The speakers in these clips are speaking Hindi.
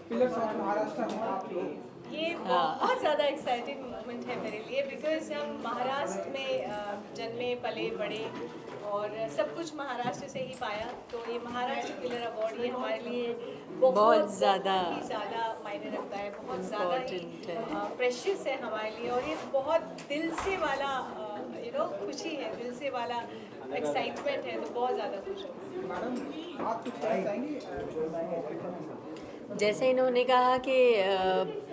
पिलर्स ऑफ महाराष्ट्र में आप लोग। ये बहुत ज़्यादा एक्साइटिंग मोमेंट है मेरे लिए, बिकॉज हम महाराष्ट्र में जन्मे पले बड़े और सब कुछ महाराष्ट्र से ही पाया। तो ये महाराष्ट्र पिलर अवार्ड ये हमारे लिए बहुत ज़्यादा ही ज़्यादा मायने रखता है, बहुत ज़्यादा ही इम्पोर्टेंट है। प्रेशियस है हमारे लिए। और ये बहुत दिल से वाला खुशी है, दिल से वाला एक्साइटमेंट है, तो बहुत ज़्यादा खुश हूँ। मैडम आप कुछ कहना चाहेंगे? जैसे इन्होंने कहा कि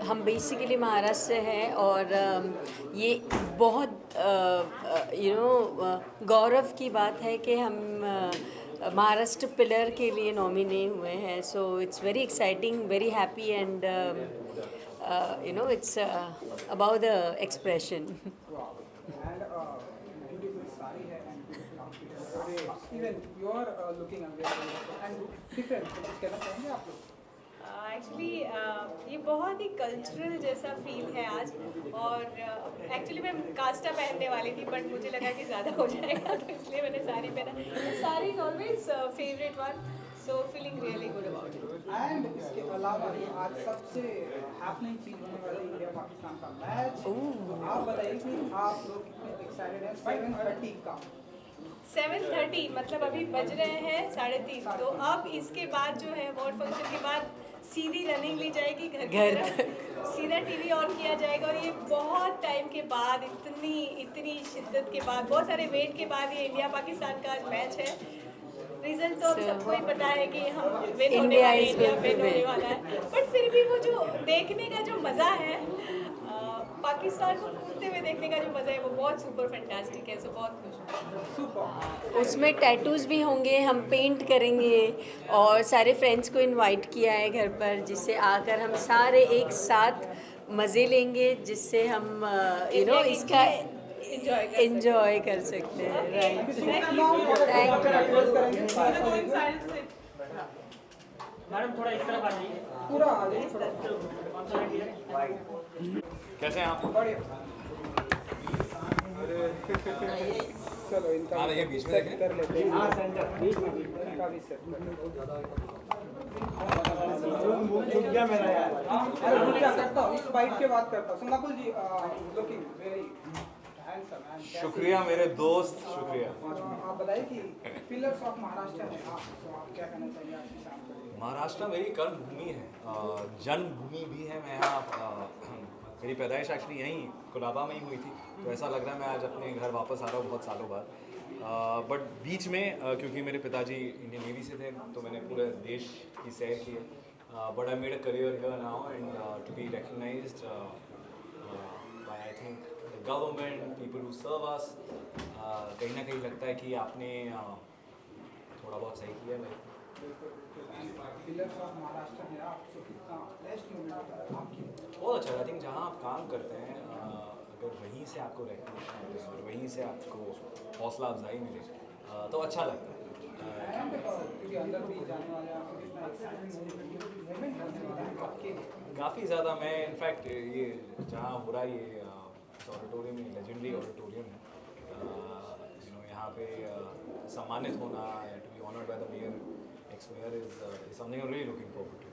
हम बेसिकली महाराष्ट्र से हैं और ये बहुत गौरव की बात है कि हम महाराष्ट्र पिलर के लिए नॉमिने हुए हैं। So it's very exciting, very happy and it's about the expression. And beautiful sari hai and beautiful outfit. Even you are looking amazing and different. कुछ कहना चाहेंगे आप लोग? एक्चुअली ये बहुत ही कल्चरल जैसा फील है आज। और एक्चुअली मैं कास्टा पहनने वाली थी, बट मुझे लगा कि ज़्यादा हो जाएगा, तो इसलिए मैंने साड़ी पहना। Sari is always favourite one, so feeling really good about it. And इसके अलावा ये आज सबसे हैपनिंग चीज होने वाली इंडिया पाकिस्तान का मैच। तो आप बताइए कि आप लोग कितने एक्साइटेड हैं 7:30 का? 7:30 मतलब अभी बज रहे हैं 3:30। तो अब इसके बाद जो है अवार्ड फंक्शन के बाद सीधी रनिंग ली जाएगी घर की तरफ, सीधा टीवी ऑन किया जाएगा। और ये बहुत टाइम के बाद, इतनी शिद्दत के बाद, बहुत सारे वेट के बाद ये इंडिया पाकिस्तान का मैच है। रिजल्ट तो सबको ही पता है कि हम विन होने वाले, इंडिया विन होने वाला है। बट फिर भी वो जो देखने का जो मज़ा है, पाकिस्तान को कूदते हुए देखने का जो मज़ा है, वो बहुत सुपर फैंटास्टिक है। सो बहुत खुश हूँ। उसमें टैटूज भी होंगे, हम पेंट करेंगे और सारे फ्रेंड्स को इनवाइट किया है घर पर, जिससे आकर हम सारे एक साथ मज़े लेंगे, जिससे हम इसका एंजॉय कर सकते हैं। राइट, मैडम थोड़ा इस तरफ आ जाइए। पूरा आ जाइए। कैसे हैं आप? बढ़िया। चलो इनका ये बीच में देखें। कर लेते हैं। हाँ सेंटर बीच में इनका भी सेट कर लेते हैं। मेरा यार। अरे रुक जा, करता हूँ इस बाइट के बाद करता हूँ। नकुल जी लुकिंग वेरी हैंडसम एंड शुक्रिया मेरे दोस्त, शुक्रिया। आप बताइए कि पिलर्स ऑफ महाराष्ट्र में आप क्या कहना चाहिए आज की शाम को? महाराष्ट्र मेरी कर्मभूमि है, जन्मभूमि भी है। मैं यहाँ मेरी पैदाइश एक्चुअली यहीं कोलाबा में ही हुई थी, तो ऐसा लग रहा है मैं आज अपने घर वापस आ रहा हूँ बहुत सालों बाद। बट बीच में क्योंकि मेरे पिताजी इंडियन नेवी से थे, तो मैंने पूरे देश की सैर की है। But I made a career here now and to be recognized by I think the government, people who serve us, कहीं ना कहीं लगता है कि आपने थोड़ा बहुत सही किया है। पिलर्स ऑफ महाराष्ट्र में आपको कितना बेस्ट मोमेंट होता है आपकी? बहुत अच्छा। आई थिंक जहाँ आप काम करते हैं, अगर वहीं से आपको रिकग्निशन मिले और वहीं से आपको हौसला अफजाई मिले, तो अच्छा लगता है। क्योंकि अंदर भी जाने वाले आपको कितना एक्साइटिंग मोमेंट होने वाला है आपके? काफ़ी ज़्यादा। मैं इनफैक्ट ये जहाँ हो रहा है ये ऑडिटोरियम में लेजेंडरी ऑडिटोरियम है, यहाँ पे सम्मानित होना, to be honoured by the mayor, ex mayor, is something I am really looking forward to.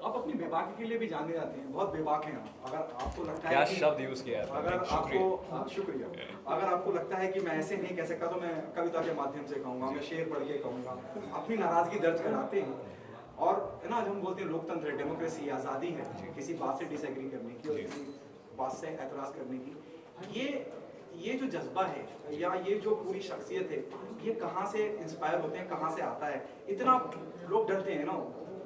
आप अपनी बेबाकी के लिए भी जाने जाते हैं, बहुत बेबाक हैं आप। अगर आपको लगता है क्या कि शब्द यूज़ किया है? अगर आपको शुक्रिया, अगर आपको लगता है कि मैं ऐसे नहीं कह सकता, तो मैं कविता के माध्यम से कहूँगा, मैं शेर पढ़ के कहूँगा। अपनी नाराज़गी दर्ज कराते हैं। और है ना, जब हम बोलते हैं लोकतंत्र है, डेमोक्रेसी, आज़ादी है किसी बात से डिसएग्री करने की और किसी बात से एतराज़ करने की, ये जो जज्बा है या ये जो पूरी शख्सियत है, ये कहाँ से इंस्पायर होते हैं, कहाँ से आता है? इतना लोग डरते हैं ना,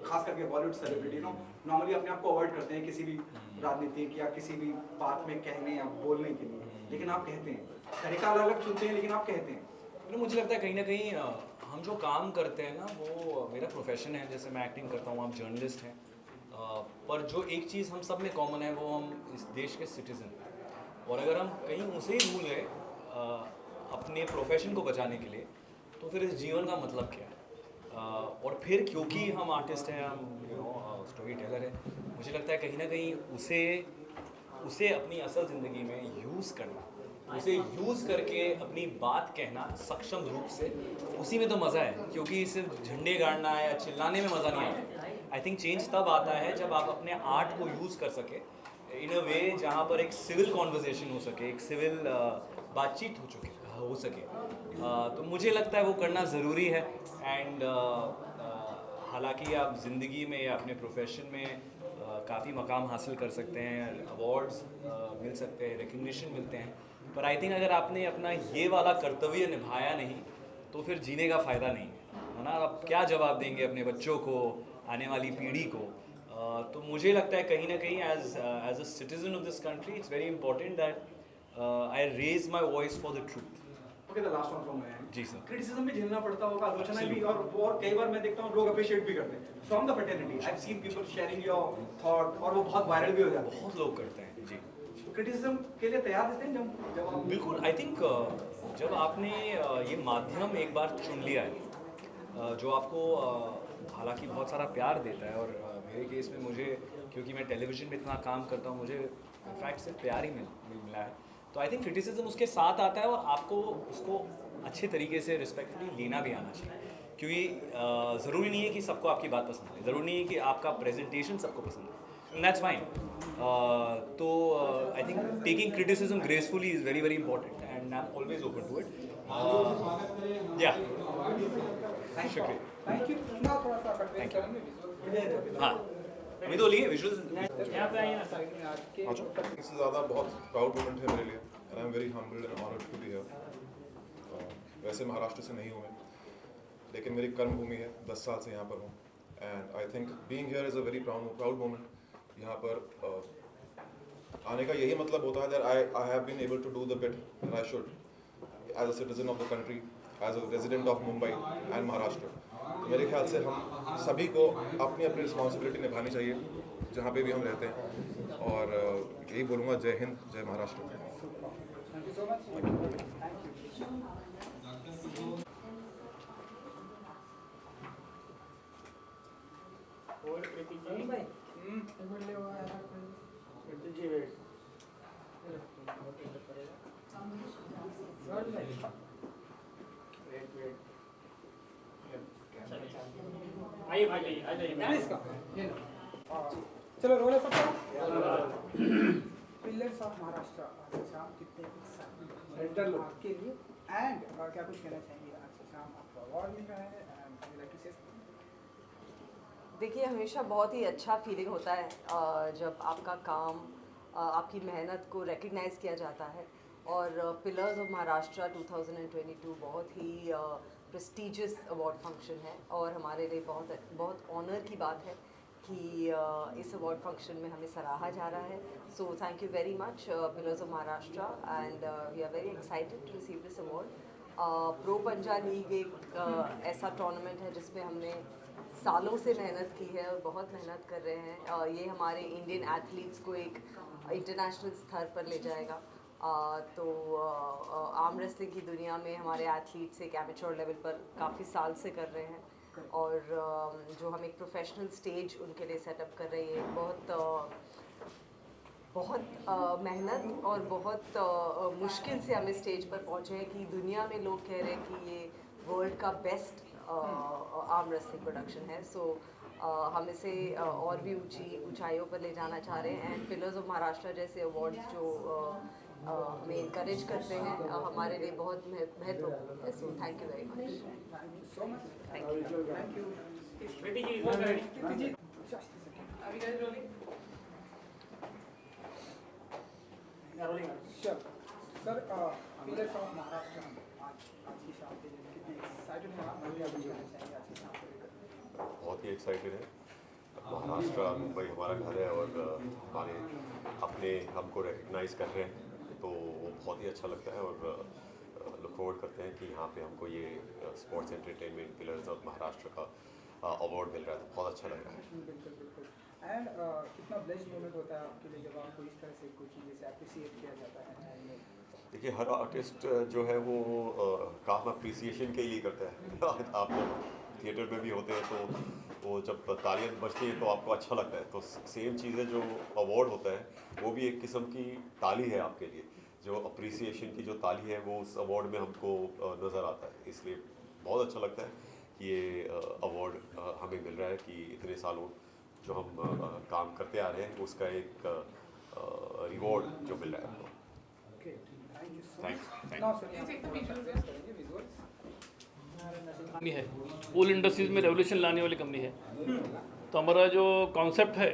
खास करके बॉलीवुड सेलिब्रिटी ना नॉर्मली अपने आप को अवॉइड करते हैं किसी भी राजनीतिक या किसी भी बात में कहने या बोलने के लिए, लेकिन आप कहते हैं, तरीका अलग अलग चुनते हैं, लेकिन आप कहते हैं। मुझे लगता है कहीं ना कहीं हम जो काम करते हैं ना, वो मेरा प्रोफेशन है। जैसे मैं एक्टिंग करता हूँ, आप जर्नलिस्ट हैं, पर जो एक चीज़ हम सब में कॉमन है, वो हम इस देश के सिटीज़न हैं। और अगर हम कहीं उसे ही भूल गए अपने प्रोफेशन को बचाने के लिए, तो फिर इस जीवन का मतलब क्या है? और फिर क्योंकि हम आर्टिस्ट हैं, हम स्टोरी टेलर हैं, मुझे लगता है कहीं ना कहीं उसे अपनी असल ज़िंदगी में यूज़ करना उसे यूज़ करके अपनी बात कहना सक्षम रूप से, उसी में तो मज़ा है। क्योंकि सिर्फ झंडे गाड़ना या चिल्लाने में मज़ा नहीं आता। आई थिंक चेंज तब आता है जब आप अपने आर्ट को यूज़ कर सके इन अ वे जहाँ पर एक सिविल कॉन्वर्जेशन हो सके, एक सिविल बातचीत हो सके। तो मुझे लगता है वो करना ज़रूरी है। एंड हालांकि आप ज़िंदगी में या अपने प्रोफेशन में काफ़ी मकाम हासिल कर सकते हैं, अवार्ड्स मिल सकते हैं, रिकग्निशन मिलते हैं, पर आई थिंक अगर आपने अपना ये वाला कर्तव्य निभाया नहीं तो फिर जीने का फ़ायदा नहीं है ना। आप क्या जवाब देंगे अपने बच्चों को, आने वाली पीढ़ी को। तो मुझे लगता है कहीं ना कहीं as a citizen of this country it's very important that I raise my voice for the truth. Okay, the last one from my end. जी सर। क्रिटिसिज्म भी झेलना पड़ता होगा, आलोचना भी, और कई बार मैं देखता हूँ लोग अप्रिशिएट भी करते हैं from the fraternity. I have seen people sharing your thought और वो बहुत वायरल भी हो जाते हैं। बहुत लोग करते हैं जी। क्रिटिसिज्म के लिए तैयार रहते हैं जब आप? बिल्कुल। आई थिंक जब आपने ये माध्यम एक बार चुन लिया है जो आपको हालांकि बहुत सारा प्यार देता है, और मेरे केस में मुझे, क्योंकि मैं टेलीविज़न में इतना काम करता हूँ, मुझे इनफैक्ट सिर्फ प्यार ही मिला है। तो आई थिंक क्रिटिसिज्म उसके साथ आता है और आपको उसको अच्छे तरीके से रिस्पेक्टफुली लेना भी आना चाहिए। क्योंकि ज़रूरी नहीं है कि सबको आपकी बात पसंद है, ज़रूरी नहीं है कि आपका प्रेजेंटेशन सबको पसंद है, दैट्स फाइन। तो I think taking criticism gracefully is very very important and I am always open to it. या शुक्रिया। Thank you. ना थोड़ा सा कंटेंट करेंगे विजुअल। हाँ, अभी तो लिए विजुअल्स। यहाँ पे आइए ना सर। आज के इससे ज़्यादा बहुत प्राउड मोमेंट है मेरे लिए and I am very humbled and honoured to be here. वैसे महाराष्ट्र से नहीं हूँ मैं, लेकिन मेरी कर्म भूमि है, 10 साल से यहाँ पर हूँ and I think being here is a very proud moment. यहाँ पर आने का यही मतलब होता है that I have been able to do the bit that I should as a citizen of the country, as a resident of Mumbai and Maharashtra. तो मेरे ख्याल से हम सभी को अपनी अपनी रिस्पॉन्सिबिलिटी निभानी चाहिए जहाँ पे भी हम रहते हैं, और यही बोलूँगा, जय हिंद, जय Maharashtra. Thank you so much. Thank you. और प्रीति जी। प्रीति जी वेट। वेट। आइए भाई, आ जाइए। Please come. ये लो। चलो roll up pillars of Maharashtra. आज शाम कितने सेंटर लोग आपके लिए एंड क्या कुछ कहना चाहेंगे? आज शाम आपको अवार्ड मिल रहा है एंड लाइक टू से। देखिए, हमेशा बहुत ही अच्छा फीलिंग होता है जब आपका काम, आपकी मेहनत को रिकग्नाइज़ किया जाता है। और पिलर्स ऑफ महाराष्ट्र 2022 बहुत ही प्रेस्टिजियस अवार्ड फंक्शन है और हमारे लिए बहुत ऑनर की बात है कि इस अवार्ड फंक्शन में हमें सराहा जा रहा है। So thank you very much pillars of Maharashtra and we are very excited to receive this award. Pro Panja league एक ऐसा टूर्नामेंट है जिसमें हमने सालों से मेहनत की है और बहुत मेहनत कर रहे हैं। ये हमारे इंडियन एथलीट्स को एक इंटरनेशनल स्तर पर ले जाएगा। तो आर्म रेसलिंग की दुनिया में हमारे एथलीट्स एक एमेच्योर लेवल पर काफ़ी साल से कर रहे हैं और जो हम एक प्रोफेशनल स्टेज उनके लिए सेटअप कर रहे हैं, बहुत मेहनत और बहुत मुश्किल से हम इस स्टेज पर पहुँचे हैं कि दुनिया में लोग कह रहे हैं कि ये वर्ल्ड का बेस्ट आर्म रेसलिंग प्रोडक्शन है। सो हम इसे और भी ऊंचाइयों पर ले जाना चाह रहे हैं एंड पिलर्स ऑफ महाराष्ट्र जैसे अवार्ड्स जो हमें इनकरेज करते हैं हमारे लिए बहुत महत्वपूर्ण है। So thank you very much. Thank you. Preeti ji इधर ready. Preeti ji just a second. अभी guys rolling. Rolling. Sir pillars of Maharashtra आज की शाम के लिए कितने एक्साइटेड हैं आप? क्या कुछ कहना चाहेंगे आज की शाम को लेकर? बहुत ही एक्साइटेड है। महाराष्ट्र मुंबई हमारा घर है और हमारे अपने हमको रिकग्नाइज़ कर रहे हैं तो वो बहुत ही अच्छा लगता है और लुक फॉरवर्ड करते हैं कि यहाँ पे हमको ये sports entertainment pillars of Maharashtra का अवार्ड मिल रहा है तो बहुत अच्छा लग रहा है। बिल्कुल बिल्कुल। एंड कितना ब्लेस्ड मोमेंट होता है आपके लिए जब आपको इस तरह से कोई चीज़ से अप्रिशिएट किया जाता है? देखिए, हर आर्टिस्ट जो है वो काम अप्रिसिएशन के लिए करता है। आप थिएटर में भी होते हैं तो वो जब तालियां बजती हैं तो आपको अच्छा लगता है। तो सेम चीज़ है, जो अवार्ड होता है वो भी एक किस्म की ताली है आपके लिए। जो अप्रिसिएशन की जो ताली है वो उस अवार्ड में हमको नज़र आता है, इसलिए बहुत अच्छा लगता है कि ये अवार्ड हमें मिल रहा है कि इतने सालों जो हम काम करते आ रहे हैं उसका एक रिवॉर्ड जो मिल रहा है हमको। Thanks. Now, sir, visuals. Company है, पूल इंडस्ट्रीज में रेवोल्यूशन लाने वाली कंपनी है। तो हमारा जो कॉन्सेप्ट है,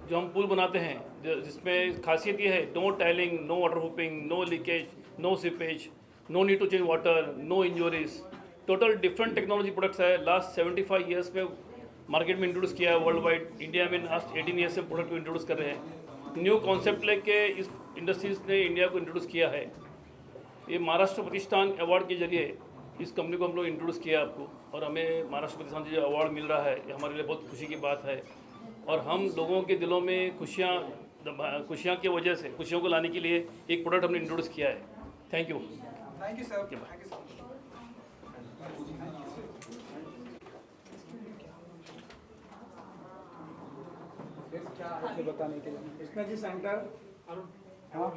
जो हम पूल बनाते हैं, जिसमें खासियत ये है, no tiling, no water hooping, no leakage, no seepage, no need to change water, no injuries, total different technology products है। लास्ट 75 ईयर्स में मार्केट में इंट्रोड्यूस किया है वर्ल्ड वाइड। इंडिया में लास्ट 18 ईयर्स से प्रोडक्ट को इंट्रोड्यूस कर रहे हैं। न्यू कॉन्सेप्ट लेके इस इंडस्ट्रीज ने इंडिया को इंट्रोड्यूस किया है। ये महाराष्ट्र प्रतिष्ठान अवार्ड के जरिए इस कंपनी को हम लोग इंट्रोड्यूस किया आपको, और हमें महाराष्ट्र प्रतिष्ठान से जो अवार्ड मिल रहा है ये हमारे लिए बहुत खुशी की बात है। और हम लोगों के दिलों में खुशियाँ की वजह से खुशियों को लाने के लिए एक प्रोडक्ट हमने इंट्रोड्यूस किया है। Thank you. Thank you, sir. Thank you so much. क्या है बताने के लिए? इसमें जी सेंटर हाँ हाँ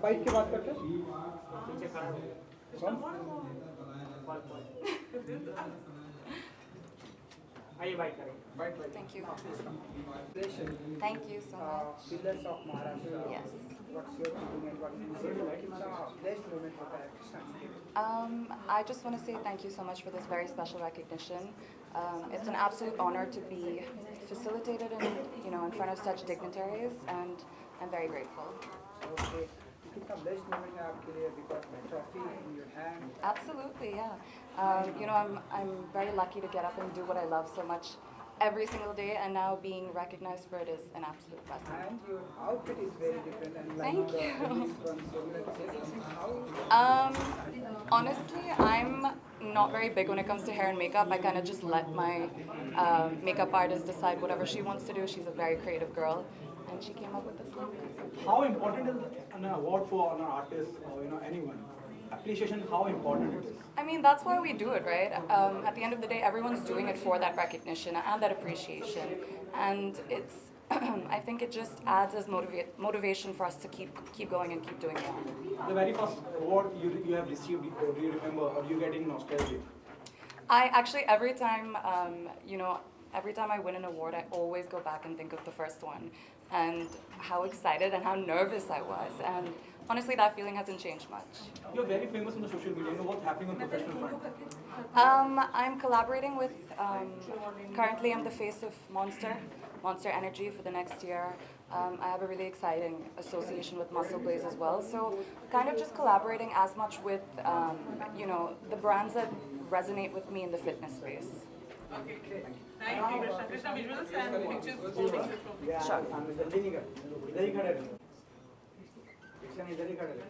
बाइक की बात करते कौन? आइए बाइक करें। Thank you. Congratulations. Thank you so much. Pillars of Maharashtra. Yes. What's your feeling and what you say? Like it's a blessed moment for the Pakistan. I just want to say thank you so much for this very special recognition. It's an absolute honor to be facilitated in front of such dignitaries, and I'm very grateful. Okay. कितना blessed moment है आपके लिए because the trophy in your hand. Absolutely, yeah. I'm very lucky to get up and do what I love so much every single day, and now being recognized for it is an absolute blessing. And your outfit is very different and like Thank the you. previous one. So like, how? Honestly, I'm not very big when it comes to hair and makeup. I kind of just let my makeup artist decide whatever she wants to do. She's a very creative girl, and she came up with this look. How important is an award for an artist or anyone? Appreciation, how important it is? I mean, that's why we do it, right? At the end of the day, everyone's doing it for that recognition and that appreciation. And it's, I think it just adds as motivation for us to keep going and keep doing more. The very first award you have received, do you remember, or you getting nostalgic? I actually, every time I win an award, I always go back and think of the first one and how excited and how nervous I was. And honestly, that feeling hasn't changed much. You're very famous on the social media. You know what's happening on professional front? I'm collaborating with, currently I'm the face of Monster Energy for the next year. I have a really exciting association with Muscle Blaze as well. So kind of just collaborating as much with, the brands that resonate with me in the fitness space. Okay. Thank you, Krishna. Krishna, visuals and pictures holding the trophy. Yeah, Sure. I'm जल्दी नहीं कर, इधर ही खड़े रहो। कृष्ण इधर ही खड़े रहो।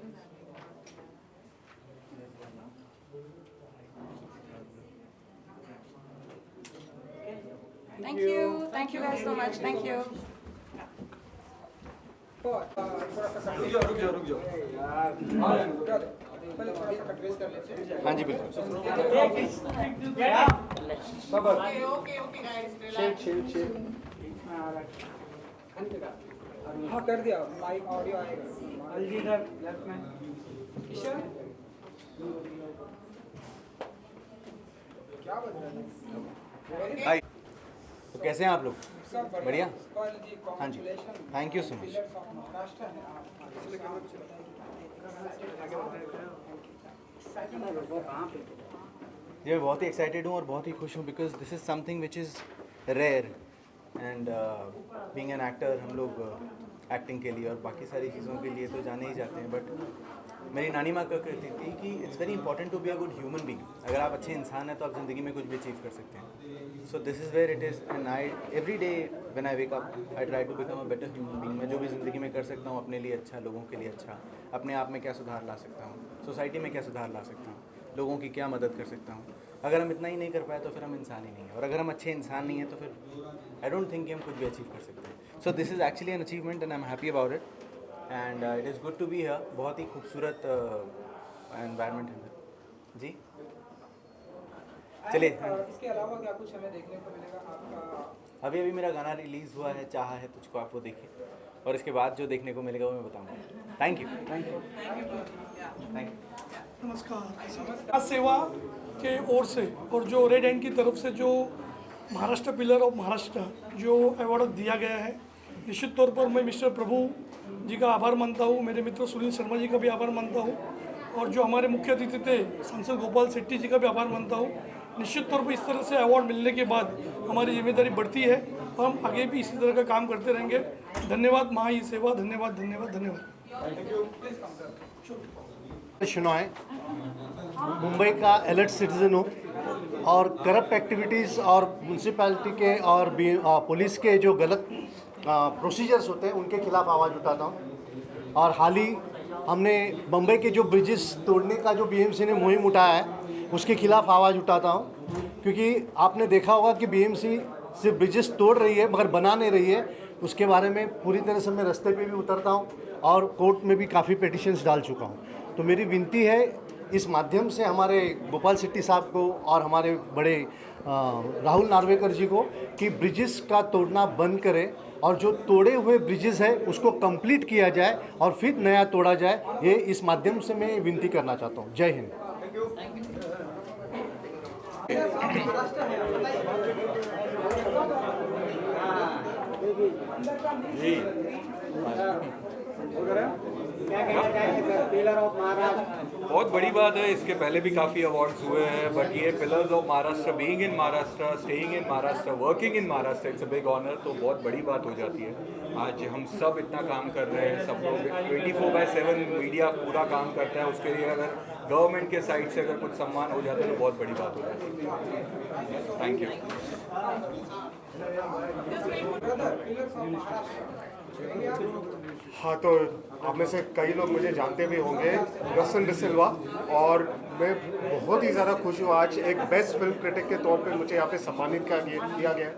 Thank you guys so much. Thank you. थोड़ा सा रुक जाओ। यार पहले थोड़ा सा कट वेस्ट कर लेते हैं। हाँ जी बिल्कुल। सबर Okay, guys. Relax. शेड हाँ कर दिया माइक ऑडियो आएगा अलजी इधर लेफ्ट में ईशा क्या बन रहा है हाय, तो कैसे हैं आप लोग? सब बढ़िया? जी हाँ जी, thank you so much. Maharashtra है मैं बहुत ही एक्साइटेड हूँ और बहुत ही खुश हूँ because this is something which is rare and being an actor हम लोग एक्टिंग के लिए और बाकी सारी चीज़ों के लिए तो जाने ही जाते हैं, बट मेरी नानी माँ का कहती थी कि it's very important to be a good human being. अगर आप अच्छे इंसान हैं तो आप ज़िंदगी में कुछ भी अचीव कर सकते हैं। So this is where it is and I every day when I wake up I try to become a better human being. मैं जो भी ज़िंदगी में कर सकता हूँ अपने लिए अच्छा, लोगों के लिए अच्छा, अपने आप में क्या सुधार ला सकता हूँ, सोसाइटी में क्या सुधार ला सकता हूँ, लोगों की क्या मदद कर सकता हूँ। अगर हम इतना ही नहीं कर पाए तो फिर हम इंसान ही नहीं हैं, और अगर हम अच्छे इंसान नहीं हैं तो फिर आई डोंट थिंक कि हम कुछ भी अचीव कर सकते हैं। So this is actually an achievement and I am happy about it and it is good to be here. बहुत ही खूबसूरत एनवायरनमेंट है जी। चलिए इसके अलावा क्या कुछ हमें देखने को मिलेगा आपका अभी अभी मेरा गाना रिलीज़ हुआ है, चाहा है तुझको, आप वो देखिए और इसके बाद जो देखने को मिलेगा वो मैं बताऊँगा। Thank you. नमस्कार। समाज सेवा के ओर से और जो रेड एंड की तरफ से जो महाराष्ट्र पिलर ऑफ महाराष्ट्र जो अवार्ड दिया गया है, निश्चित तौर पर मैं मिस्टर प्रभु जी का आभार मानता हूँ, मेरे मित्र सुनील शर्मा जी का भी आभार मानता हूँ और जो हमारे मुख्य अतिथि थे सांसद गोपाल शेट्टी जी का भी आभार मानता हूँ। निश्चित तौर पर इस तरह से अवार्ड मिलने के बाद हमारी जिम्मेदारी बढ़ती है और हम आगे भी इसी तरह का काम करते रहेंगे। धन्यवाद महा ई सेवा, धन्यवाद धन्यवाद धन्यवाद। शुनॉय मुंबई का अलर्ट सिटीज़न हूँ और करप्ट एक्टिविटीज़ और म्यूनसिपैलिटी के और पुलिस के जो गलत प्रोसीजर्स होते हैं उनके खिलाफ आवाज़ उठाता हूँ। और हाल ही हमने मुंबई के जो ब्रिजेस तोड़ने का जो बीएमसी ने मुहिम उठाया है उसके खिलाफ आवाज़ उठाता हूँ, क्योंकि आपने देखा होगा कि बीएमसी सिर्फ ब्रिजेस तोड़ रही है मगर बना नहीं रही है। उसके बारे में पूरी तरह से मैं रास्ते पे भी उतरता हूँ और कोर्ट में भी काफ़ी पिटिशन्स डाल चुका हूँ। तो मेरी विनती है इस माध्यम से हमारे गोपाल शेट्टी साहब को और हमारे बड़े राहुल नार्वेकर जी को कि ब्रिजेस का तोड़ना बंद करें और जो तोड़े हुए ब्रिजेस है उसको कंप्लीट किया जाए और फिर नया तोड़ा जाए। ये इस माध्यम से मैं विनती करना चाहता हूँ। जय हिंद। जी बहुत बड़ी बात है, इसके पहले भी काफ़ी अवार्ड्स हुए हैं, बट ये pillars of Maharashtra, being in Maharashtra, staying in Maharashtra, working in Maharashtra, it's a big honour. तो बहुत बड़ी बात हो जाती है। आज हम सब इतना काम कर रहे हैं, सब लोग 24/7 मीडिया पूरा काम करता है, उसके लिए अगर गवर्नमेंट के साइड से अगर कुछ सम्मान हो जाता है तो बहुत बड़ी बात हो जाती है। Thank you. हाँ, तो आप में से कई लोग मुझे जानते भी होंगे, रसन डिसिल्वा, और मैं बहुत ही ज़्यादा खुश हूँ आज एक बेस्ट फिल्म क्रिटिक के तौर पे मुझे यहाँ पे सम्मानित किया गया।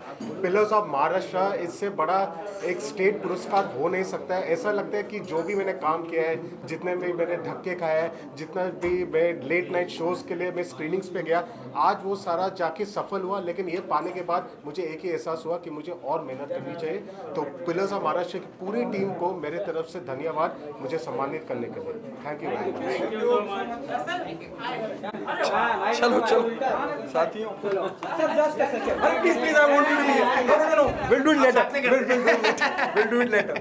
पिलर्स ऑफ महाराष्ट्र, इससे बड़ा एक स्टेट पुरस्कार हो नहीं सकता है। ऐसा लगता है कि जो भी मैंने काम किया है, जितने भी मैंने धक्के खाए हैं, जितना भी मैं लेट नाइट शोज़ के लिए मैं स्क्रीनिंग्स पे गया, आज वो सारा जाके सफल हुआ। लेकिन ये पाने के बाद मुझे एक ही एहसास हुआ कि मुझे और मेहनत करनी चाहिए। तो पिलर्स ऑफ महाराष्ट्र की पूरी टीम को मेरे तरफ से धन्यवाद मुझे सम्मानित करने के लिए। Thank you very much. चलो साथियों, please I want to will do it later.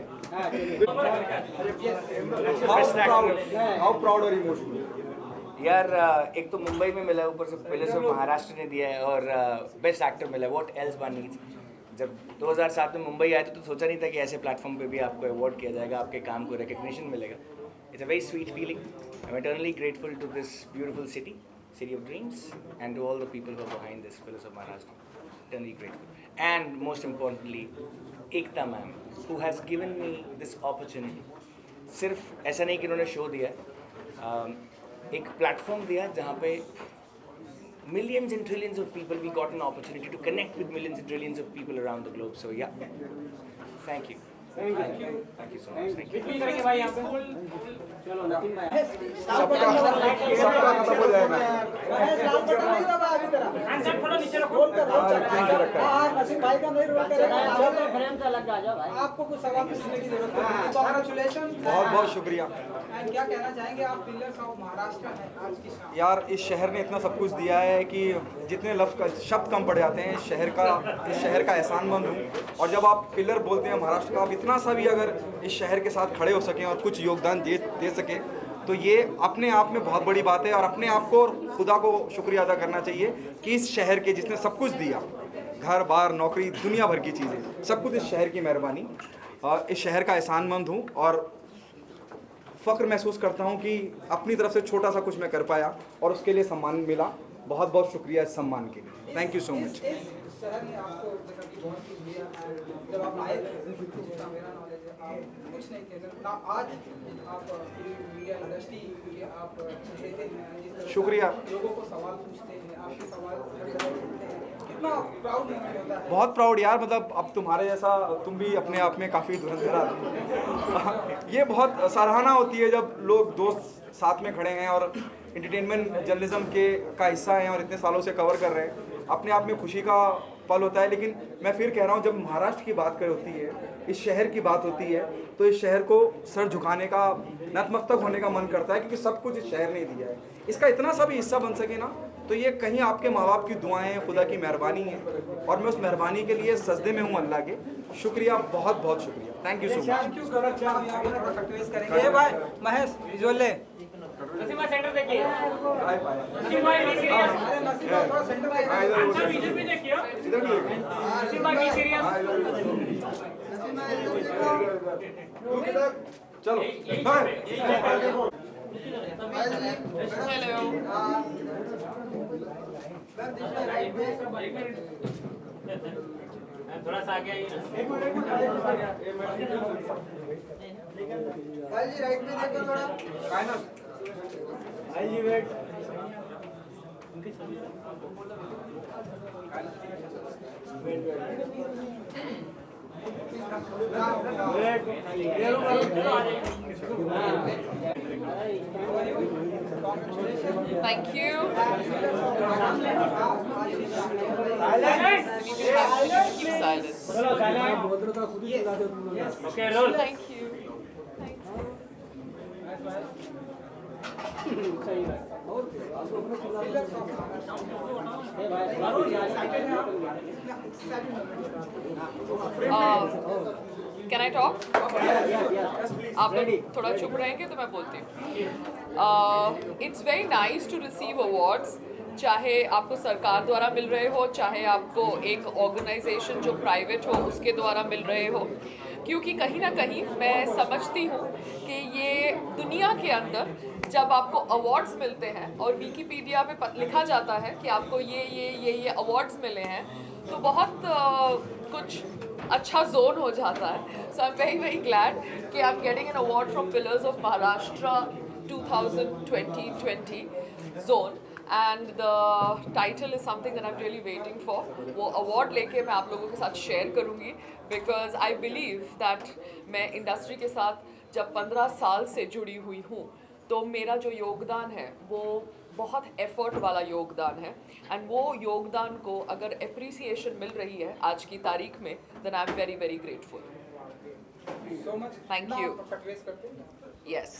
How proud और इमोशनल यार, एक तो मुंबई में मिला, ऊपर से पिलर्स ऑफ महाराष्ट्र ने दिया है और बेस्ट एक्टर मिला। What else one needs. जब 2007 में मुंबई आए तो सोचा नहीं था कि ऐसे प्लेटफॉर्म पे भी आपको अवार्ड किया जाएगा, आपके काम को रिकग्निशन मिलेगा। It's a very sweet feeling. I am eternally grateful to this beautiful city of dreams, and to all the people who are behind this Pillars of Maharashtra. Eternally grateful. And most importantly, Ekta ma'am, who has given me this opportunity. सिर्फ ऐसा नहीं कि उन्होंने शो दिया, एक प्लेटफॉर्म दिया जहाँ पे millions and trillions of people, we got an opportunity to connect with millions and trillions of people around the globe. So yeah, thank you. Thank you so much. Thank you. करेंगे भाई यहाँ पे। चलो नसीम भाई। सबका खत्म हो जाएगा। थोड़ा नीचे रखो। नसीम भाई का नहीं रोल करेगा। फ्रेम से लग जाओ भाई। आपको कुछ सवाल पूछने की जरूरत है। कांग्रेचुलेशन। बहुत शुक्रिया। क्या कहना चाहेंगे आप पिलर्स ऑफ महाराष्ट्र हैं आज की शाम? यार, इस शहर ने इतना सब कुछ दिया है कि जितने शब्द कम पड़ जाते हैं। इस शहर का एहसानमंद हूँ। और जब आप पिलर बोलते हैं महाराष्ट्र का, आप इतना सा भी अगर इस शहर के साथ खड़े हो सकें और कुछ योगदान दे सकें तो ये अपने आप में बहुत बड़ी बात है। और अपने आप को और खुदा को शुक्रिया अदा करना चाहिए कि इस शहर के जिसने सब कुछ दिया, घर बार नौकरी दुनिया भर की चीज़ें, सब कुछ इस शहर की मेहरबानी। इस शहर का एहसानमंद हूँ और फ़ख्र महसूस करता हूँ कि अपनी तरफ से छोटा सा कुछ मैं कर पाया और उसके लिए सम्मान मिला। बहुत बहुत शुक्रिया इस सम्मान के लिए। Thank you so much. शहर ने आपको बहुत कुछ दिया है। जब आप आए थे, जितना मेरा नॉलेज है, आप कुछ नहीं थे ना। आज आप मीडिया इंडस्ट्री के आप देते हैं, शुक्रिया। लोगों को सवाल पूछते हैं, आपके सवाल पूछते हैं, कितना प्राउड मोमेंट होता है। बहुत प्राउड यार, मतलब अब तुम्हारे जैसा, तुम भी अपने आप में काफ़ी धुरंधर आदमी। ये बहुत सराहना होती है जब लोग दोस्त साथ में खड़े हैं और एंटरटेनमेंट जर्नलिज्म का हिस्सा हैं और इतने सालों से कवर कर रहे हैं। अपने आप में खुशी का पल होता है। लेकिन मैं फिर कह रहा हूँ, जब महाराष्ट्र की बात कर होती है, इस शहर की बात होती है, तो इस शहर को सर झुकाने का, नतमस्तक होने का मन करता है, क्योंकि सब कुछ इस शहर ने दिया है। इसका इतना सा भी हिस्सा बन सके ना, तो ये कहीं आपके माँ बाप की दुआएं, खुदा की मेहरबानी है, और मैं उस मेहरबानी के लिए सजदे में हूँ अल्लाह के। शुक्रिया, बहुत बहुत शुक्रिया, thank you so much. Thank you करेंगे। ये भाई महेश विजुअल ले सेंटर देखिए। चलो थोड़ा सा आगे आइए। जी राइट में देखो थोड़ा। जी wait. Thank you. Keep silence. Okay, roll. Thank you. Can I talk? आप लोग थोड़ा चुप रहेंगे तो मैं बोलती हूँ। It's very nice to receive awards, चाहे आपको सरकार द्वारा मिल रहे हो, चाहे आपको एक ऑर्गेनाइजेशन जो प्राइवेट हो उसके द्वारा मिल रहे हो, क्योंकि कहीं ना कहीं मैं समझती हूँ कि ये दुनिया के अंदर जब आपको अवार्ड्स मिलते हैं और विकिपीडिया पे लिखा जाता है कि आपको ये अवार्ड्स मिले हैं, तो बहुत कुछ अच्छा जोन हो जाता है। So I am very very glad कि I am getting an award from pillars of Maharashtra 2020 zone, and the title is something that I am really waiting for. वो अवार्ड लेके मैं आप लोगों के साथ शेयर करूँगी, बिकॉज आई बिलीव दैट मैं इंडस्ट्री के साथ जब 15 साल से जुड़ी हुई हूँ, तो मेरा जो योगदान है वो बहुत एफर्ट वाला योगदान है, एंड वो योगदान को अगर एप्रिसिएशन मिल रही है आज की तारीख में, then I am very very grateful. So much. Thank you. करते हैं। यस।